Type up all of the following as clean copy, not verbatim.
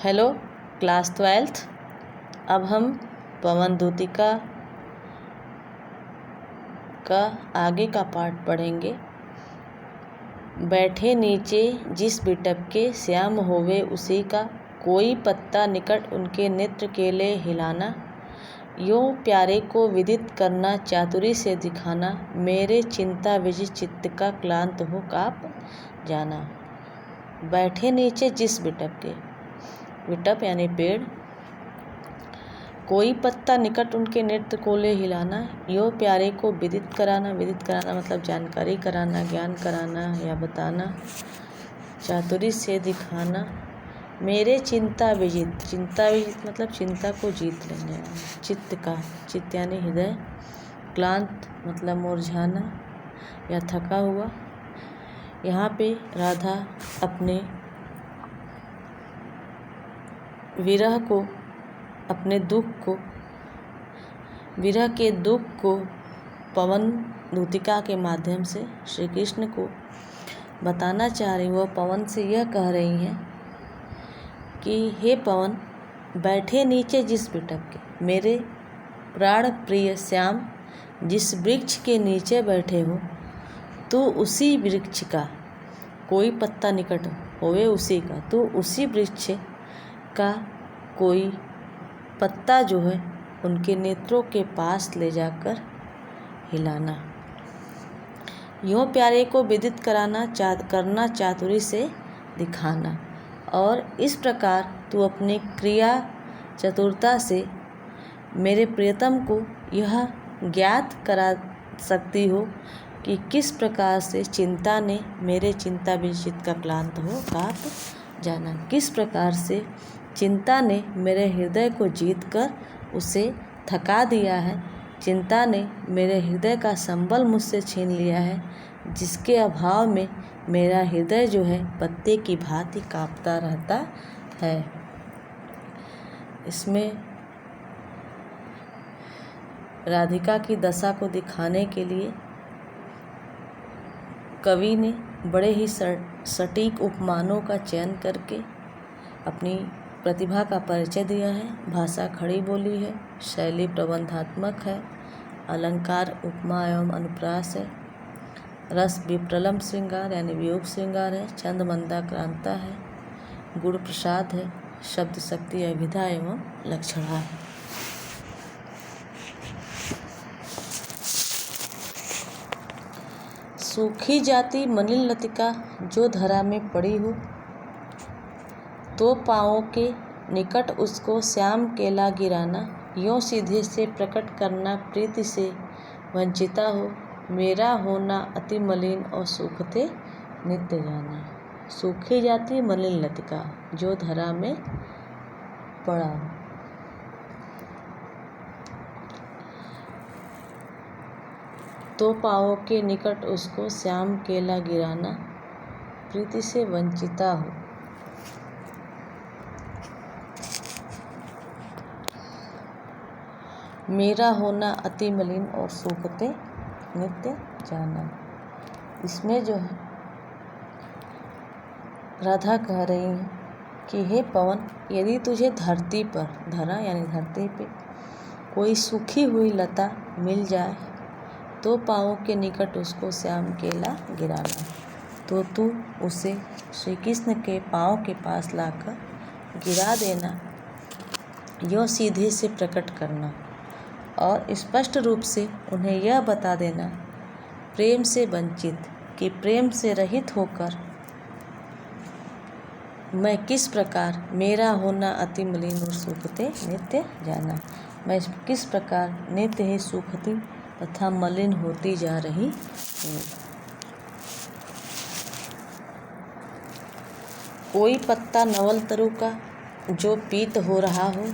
Hello class 12th। अब हम पवन दूतिका का आगे का पार्ट पढ़ेंगे। बैठे नीचे जिस बिटप के श्याम होवे उसी का, कोई पत्ता निकट उनके नेत्र केले हिलाना। यूं प्यारे को विदित करना, चातुरी से दिखाना, मेरे चिंता विजित चित्त का क्लांत हो काप जाना। बैठे नीचे जिस बिटप के, बिटप यानी पेड़, कोई पत्ता निकट उनके नेत्र कोले हिलाना। यो प्यारे को विदित कराना, विदित कराना मतलब जानकारी कराना, ज्ञान कराना या बताना, चातुरी से दिखाना, मेरे चिंता विजित, चिंता विजित मतलब चिंता को जीत लेने, चित्त का, चित्त यानी हृदय, क्लांत मतलब मुरझाना या थका हुआ। यहाँ पे राधा अपने विरह को, अपने दुख को, विरह के दुख को पवन दूतिका के माध्यम से श्री कृष्ण को बताना चाह रही। वह पवन से यह कह रही हैं कि हे पवन, बैठे नीचे जिस बिटप के, मेरे प्राण प्रिय श्याम जिस वृक्ष के नीचे बैठे हो, तो उसी वृक्ष का, कोई पत्ता निकट होवे उसी का, तो उसी वृक्ष का कोई पत्ता जो है उनके नेत्रों के पास ले जाकर हिलाना। यूं प्यारे को विदित कराना, करना चातुरी से दिखाना, और इस प्रकार तू अपनी क्रिया चतुरता से मेरे प्रियतम को यह ज्ञात करा सकती हो कि किस प्रकार से चिंता ने मेरे चिंता विजित का क्लांत हो काप जाना, किस प्रकार से चिंता ने मेरे हृदय को जीत कर उसे थका दिया है, चिंता ने मेरे हृदय का संबल मुझसे छीन लिया है, जिसके अभाव में मेरा हृदय जो है पत्ते की भांति कांपता रहता है। इसमें राधिका की दशा को दिखाने के लिए कवि ने बड़े ही सटीक उपमानों का चयन करके अपनी प्रतिभा का परिचय दिया है। भाषा खड़ी बोली है, शैली प्रबंधात्मक है, अलंकार उपमा एवं अनुप्रास है, रस विप्रलम श्रृंगार यानी वियोग श्रृंगार है, छंद मंदाक्रांता है, गुण प्रसाद है, शब्द शक्ति अभिधा एवं लक्षणा है। सूखी जाती मलिन लतिका जो धरा में पड़ी हो, तो पाँवों के निकट उसको श्याम केला गिराना। यों सीधे से प्रकट करना, प्रीति से वंचिता हो, मेरा होना अति मलिन और सूखते नित्य जाना। सूखी जाती मलिन लतिका जो धरा में पड़ा हो, तो पाँवों के निकट उसको श्याम केला गिराना, प्रीति से वंचिता हो। मेरा होना अति मलिन और सूखते नित्य जाना। इसमें जो है राधा कह रही है कि हे पवन, यदि तुझे धरती पर, धरा यानी धरती पे, कोई सूखी हुई लता मिल जाए, तो पाँवों के निकट उसको श्याम केला गिराना, तो तू उसे श्री कृष्ण के पाँव के पास लाकर गिरा देना। यों सीधे से प्रकट करना और स्पष्ट रूप से उन्हें यह बता देना, प्रेम से वंचित, कि प्रेम से रहित होकर मैं किस प्रकार, मेरा होना अति मलिन और सूखते नित्य जाना, मैं किस प्रकार नित्य ही सूखती तथा मलिन होती जा रही हूँ। कोई पत्ता नवल तरु का जो पीत हो रहा हो,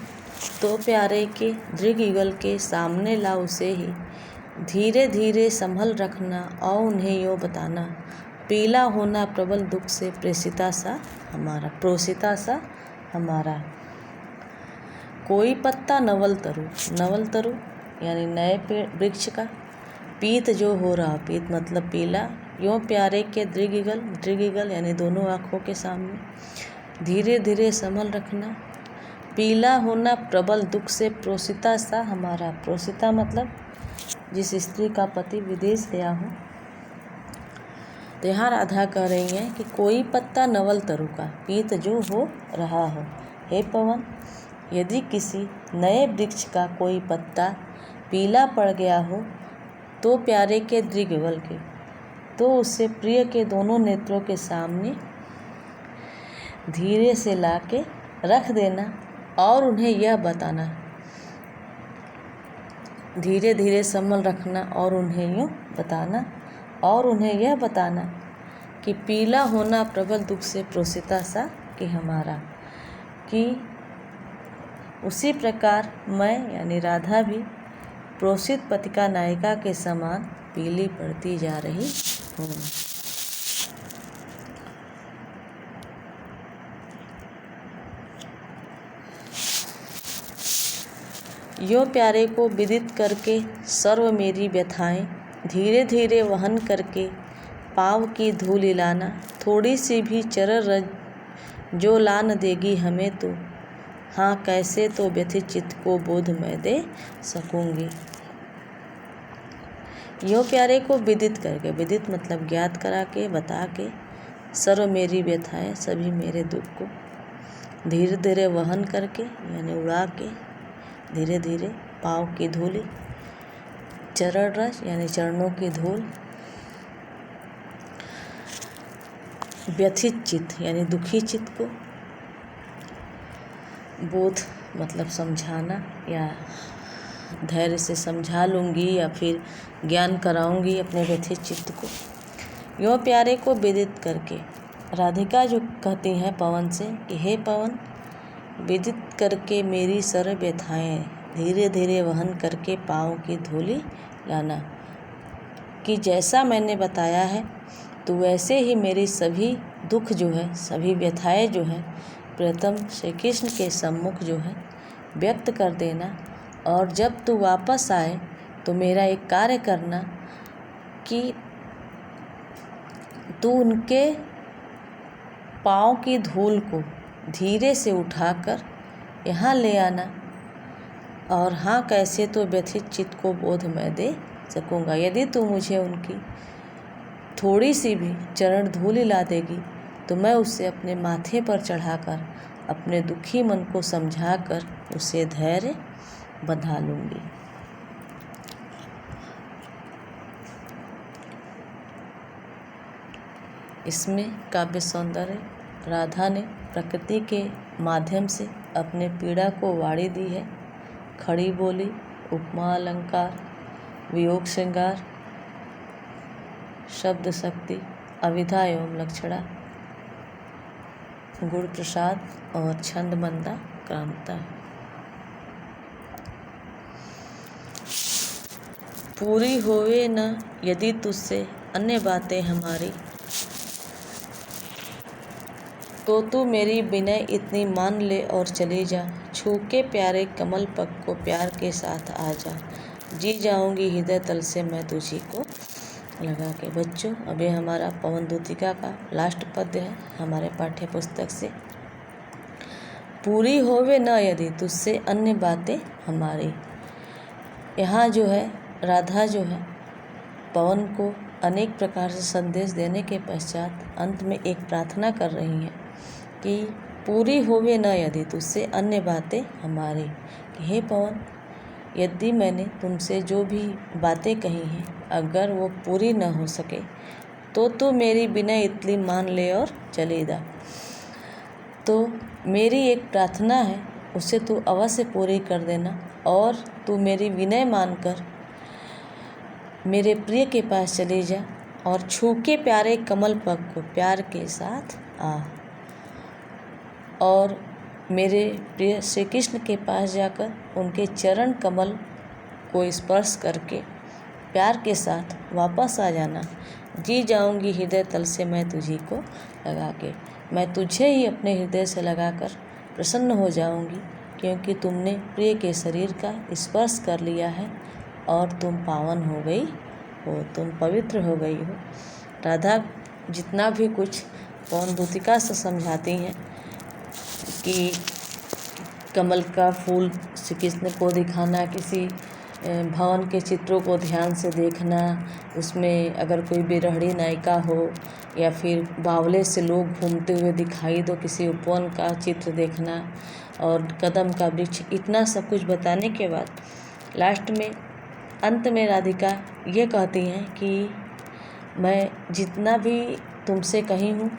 तो प्यारे के दृढ़ युगल के सामने ला उसे ही, धीरे धीरे संभल रखना और उन्हें यो बताना, पीला होना प्रबल दुख से प्रेषिता सा हमारा, प्रोषिता सा हमारा। कोई पत्ता नवल तरु, नवल तरु यानी नए पेड़ वृक्ष का, पीत जो हो रहा, पीत मतलब पीला, यों प्यारे के दृढ़ युगल, दृढ़ युगल यानी दोनों आँखों के सामने, धीरे धीरे संभल रखना, पीला होना प्रबल दुख से प्रोसिता सा हमारा। प्रोसिता मतलब जिस स्त्री का पति विदेश गया हो। तो यहाँ राधा कह रही हैं कि कोई पत्ता नवल तरु का पीत जो हो रहा हो। हे पवन, यदि किसी नए वृक्ष का कोई पत्ता पीला पड़ गया हो तो प्यारे के दृग्वल के, तो उसे प्रिय के दोनों नेत्रों के सामने धीरे से लाके रख देना और उन्हें यह बताना, धीरे धीरे संभल रखना और उन्हें यूँ बताना और उन्हें यह बताना कि पीला होना प्रबल दुख से प्रोसिता सा कि हमारा, कि उसी प्रकार मैं यानी राधा भी प्रोसित पतिका नायिका के समान पीली पड़ती जा रही हूँ। यो प्यारे को विदित करके सर्व मेरी व्यथाएं धीरे धीरे वहन करके पाँव की धूल लाना, थोड़ी सी भी चरण रज जो लान देगी हमें तो, हाँ कैसे तो व्यथित चित्त को बोध मैं दे सकूंगी। यो प्यारे को विदित करके, विदित मतलब ज्ञात करा के, बता के, सर्व मेरी व्यथाएं सभी मेरे दुख को धीरे धीरे वहन करके यानी उड़ा के, धीरे धीरे पाँव की धूल, चरण रज यानी चरणों की धूल, व्यथित चित्त यानी दुखी चित्त को, बोध मतलब समझाना या धैर्य से समझा लूँगी या फिर ज्ञान कराऊंगी अपने व्यथित चित्त को। यो प्यारे को विदित करके, राधिका जो कहती हैं पवन से कि हे पवन, विदित करके मेरी सर्व व्यथाएं धीरे धीरे वहन करके पाँव की धूली लाना, कि जैसा मैंने बताया है तो वैसे ही मेरी सभी दुख जो है, सभी व्यथाएं जो है प्रियतम श्री कृष्ण के सम्मुख जो है व्यक्त कर देना। और जब तू वापस आए तो मेरा एक कार्य करना कि तू उनके पाँव की धूल को धीरे से उठाकर यहाँ ले आना, और हाँ कैसे तो व्यथित चित्त को बोध मैं दे सकूँगा। यदि तू मुझे उनकी थोड़ी सी भी चरण धूल ला देगी तो मैं उसे अपने माथे पर चढ़ाकर अपने दुखी मन को समझाकर उसे धैर्य बंधा लूँगी। इसमें काव्य सौंदर्य, राधा ने प्रकृति के माध्यम से अपने पीड़ा को वाड़ी दी है। खड़ी बोली, उपमा अलंकार, वियोग श्रृंगार, शब्द शक्ति, अविधा एवं लक्षणा, गुण प्रसाद और छंद मंदा क्रांता। पूरी होवे न यदि तुझसे अन्य बातें हमारी, तो तू मेरी विनय इतनी मान ले और चली जा। छू के प्यारे कमल पग को प्यार के साथ आ जा, जी जाऊंगी हृदय तल से मैं तुझी को लगा के। बच्चों, अभी हमारा पवन दूतिका का लास्ट पद्य है हमारे पाठ्य पुस्तक से। पूरी होवे न यदि तुझसे अन्य बातें हमारी। यहाँ जो है राधा जो है पवन को अनेक प्रकार से संदेश देने के पश्चात अंत में एक प्रार्थना कर रही हैं कि पूरी होवे न यदि तुझसे अन्य बातें हमारी, कि हे पवन, यदि मैंने तुमसे जो भी बातें कही हैं अगर वो पूरी न हो सके तो तू मेरी विनय इतनी मान ले और चली जा। तो मेरी एक प्रार्थना है, उसे तू अवश्य पूरी कर देना और तू मेरी विनय मानकर मेरे प्रिय के पास चली जा और छू के प्यारे कमल पग को प्यार के साथ आ, और मेरे प्रिय श्री कृष्ण के पास जाकर उनके चरण कमल को स्पर्श करके प्यार के साथ वापस आ जाना। जी जाऊंगी हृदय तल से मैं तुझी को लगा के। मैं तुझे ही अपने हृदय से लगाकर प्रसन्न हो जाऊंगी, क्योंकि तुमने प्रिय के शरीर का स्पर्श कर लिया है और तुम पावन हो गई हो, तुम पवित्र हो गई हो। राधा जितना भी कुछ पवन दूतिका से समझाती हैं कि कमल का फूल श्री कृष्ण को दिखाना, किसी भवन के चित्रों को ध्यान से देखना, उसमें अगर कोई बिरहड़ी नायिका हो या फिर बावले से लोग घूमते हुए दिखाई दो, किसी उपवन का चित्र देखना और कदम का वृक्ष, इतना सब कुछ बताने के बाद लास्ट में अंत में राधिका ये कहती हैं कि मैं जितना भी तुमसे कही हूँ,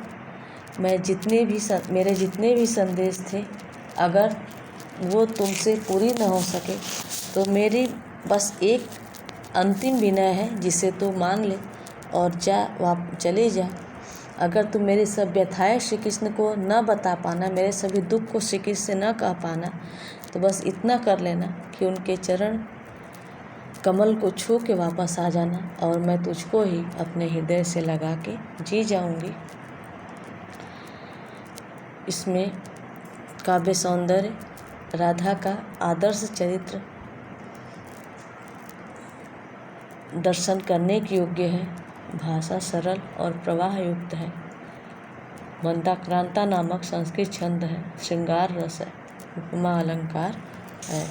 मैं मेरे जितने भी संदेश थे, अगर वो तुमसे पूरी न हो सके तो मेरी बस एक अंतिम विनय है, जिसे तू मान ले और चले जा। अगर तुम मेरी सब व्यथाएं श्री कृष्ण को न बता पाना, मेरे सभी दुख को श्री कृष्ण से न कह पाना, तो बस इतना कर लेना कि उनके चरण कमल को छू के वापस आ जाना और मैं तुझको ही अपने हृदय से लगा के जी जाऊंगी। इसमें काव्य सौंदर्य, राधा का आदर्श चरित्र दर्शन करने के योग्य है, भाषा सरल और प्रवाह युक्त है, मंदाक्रांता नामक संस्कृत छंद है, श्रृंगार रस है, उपमा अलंकार है।